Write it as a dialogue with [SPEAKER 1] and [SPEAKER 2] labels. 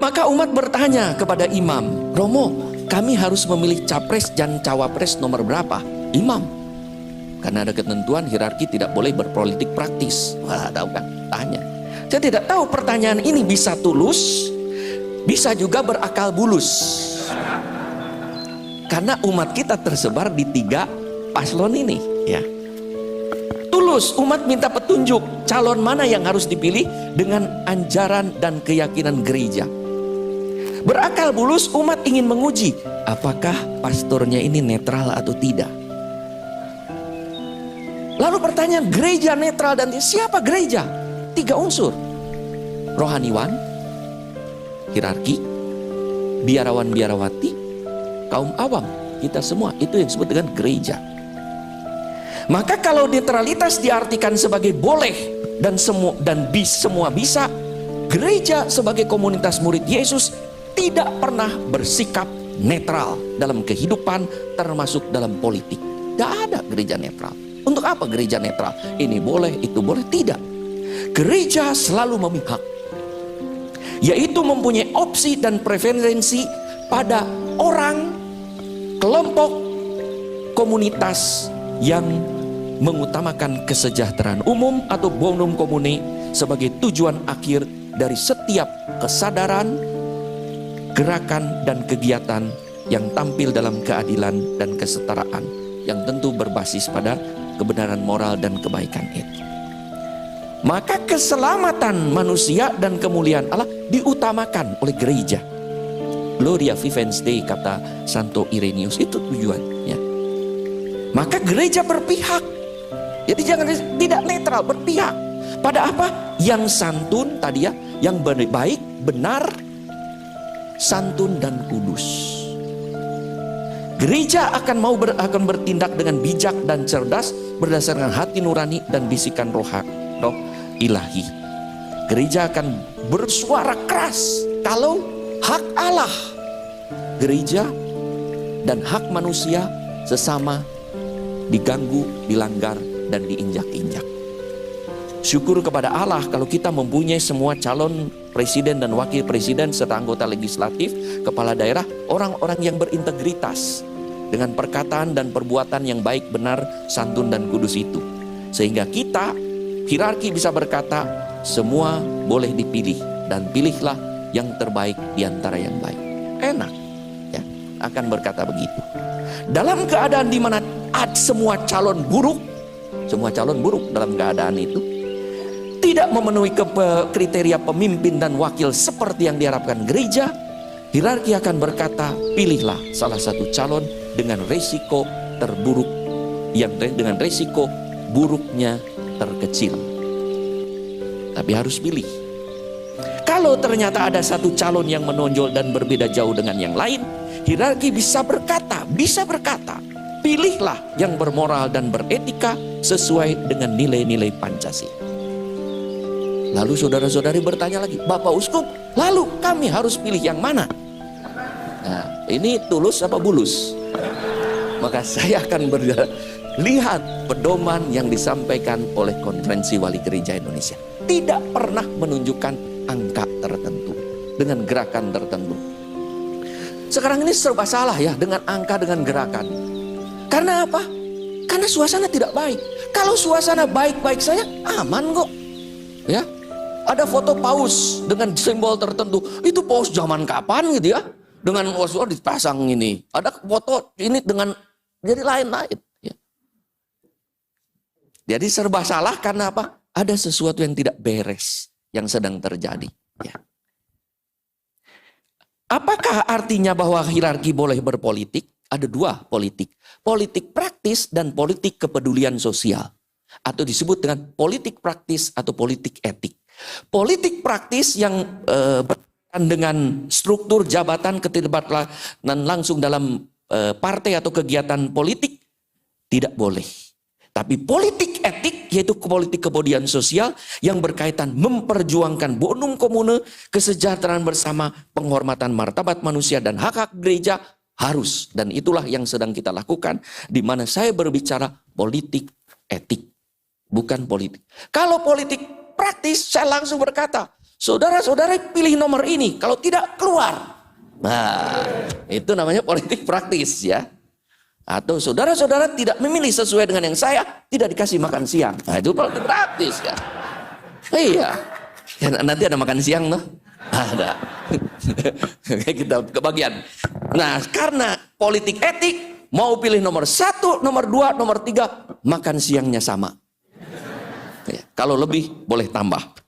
[SPEAKER 1] Maka umat bertanya kepada imam, Romo, kami harus memilih capres dan cawapres nomor berapa? Imam, karena ada ketentuan hierarki tidak boleh berpolitik praktis. Wah, tahu kan? Tanya. Saya tidak tahu pertanyaan ini bisa tulus, bisa juga berakal bulus. Karena umat kita tersebar di 3 paslon ini, ya. Tulus, umat minta petunjuk calon mana yang harus dipilih dengan ajaran dan keyakinan gereja. Berakal bulus, umat ingin menguji apakah pastornya ini netral atau tidak. Lalu pertanyaan, gereja netral dan siapa gereja? 3 unsur. Rohaniwan, hierarki, biarawan-biarawati, kaum awam. Kita semua, itu yang disebut dengan gereja. Maka kalau netralitas diartikan sebagai boleh dan semua bisa, gereja sebagai komunitas murid Yesus tidak pernah bersikap netral dalam kehidupan, termasuk dalam politik. Tidak ada gereja netral. Untuk apa gereja netral? Ini boleh, itu boleh. Tidak. Gereja selalu memihak, yaitu mempunyai opsi dan preferensi pada orang, kelompok, komunitas yang mengutamakan kesejahteraan umum atau bonum commune sebagai tujuan akhir dari setiap kesadaran, gerakan, dan kegiatan yang tampil dalam keadilan dan kesetaraan yang tentu berbasis pada kebenaran moral dan kebaikan etik. Maka keselamatan manusia dan kemuliaan Allah diutamakan oleh gereja. Gloria Vivens Dei, kata Santo Irenaeus, itu tujuannya. Maka gereja berpihak. Jadi jangan tidak netral, berpihak pada apa? Yang santun tadi ya, yang baik, benar, santun dan kudus. Gereja akan bertindak dengan bijak dan cerdas berdasarkan hati nurani dan bisikan roh ilahi. Gereja akan bersuara keras kalau hak Allah, gereja, dan hak manusia sesama diganggu, dilanggar, dan diinjak-injak. Syukur kepada Allah kalau kita mempunyai semua calon presiden dan wakil presiden serta anggota legislatif, kepala daerah, orang-orang yang berintegritas dengan perkataan dan perbuatan yang baik, benar, santun, dan kudus itu. Sehingga kita, hierarki, bisa berkata, semua boleh dipilih dan pilihlah yang terbaik di antara yang baik. Enak ya, akan berkata begitu. Dalam keadaan di mana semua calon buruk dalam keadaan itu tidak memenuhi kriteria pemimpin dan wakil seperti yang diharapkan gereja, hierarki akan berkata, pilihlah salah satu calon dengan resiko terburuk, dengan resiko buruknya terkecil. Tapi harus pilih. Kalau ternyata ada satu calon yang menonjol dan berbeda jauh dengan yang lain, hierarki bisa berkata, pilihlah yang bermoral dan beretika sesuai dengan nilai-nilai Pancasila. Lalu saudara-saudari bertanya lagi, Bapak Uskup, lalu kami harus pilih yang mana? Nah, ini tulus apa bulus? Maka saya akan lihat pedoman yang disampaikan oleh Konferensi Wali Gereja Indonesia. Tidak pernah menunjukkan angka tertentu dengan gerakan tertentu. Sekarang ini serba salah ya dengan angka, dengan gerakan. Karena apa? Karena suasana tidak baik. Kalau suasana baik-baik saja, aman kok. Ya, ada foto paus dengan simbol tertentu. Itu paus zaman kapan gitu ya? Dengan dipasang ini. Ada foto ini dengan jadi lain-lain. Ya. Jadi serba salah karena apa? Ada sesuatu yang tidak beres yang sedang terjadi. Ya. Apakah artinya bahwa hierarki boleh berpolitik? Ada 2 politik. Politik praktis dan politik kepedulian sosial. Atau disebut dengan politik praktis atau politik etik. Politik praktis yang berkaitan dengan struktur jabatan, keterlibatan langsung dalam partai atau kegiatan politik tidak boleh. Tapi politik etik, yaitu politik kepedulian sosial yang berkaitan memperjuangkan bonum commune, kesejahteraan bersama, penghormatan martabat manusia dan hak-hak gereja harus. Dan itulah yang sedang kita lakukan, di mana saya berbicara politik etik, bukan politik. Kalau politik praktis, saya langsung berkata, saudara-saudara pilih nomor ini, kalau tidak keluar. Nah, itu namanya politik praktis ya. Atau saudara-saudara tidak memilih sesuai dengan yang saya, tidak dikasih makan siang. Nah, itu politik praktis ya. Iya. Ya, nanti ada makan siang loh. Ada. Kita kebagian. Nah, karena politik etik, mau pilih nomor 1, nomor 2, nomor 3, makan siangnya sama. Ya, kalau lebih boleh tambah.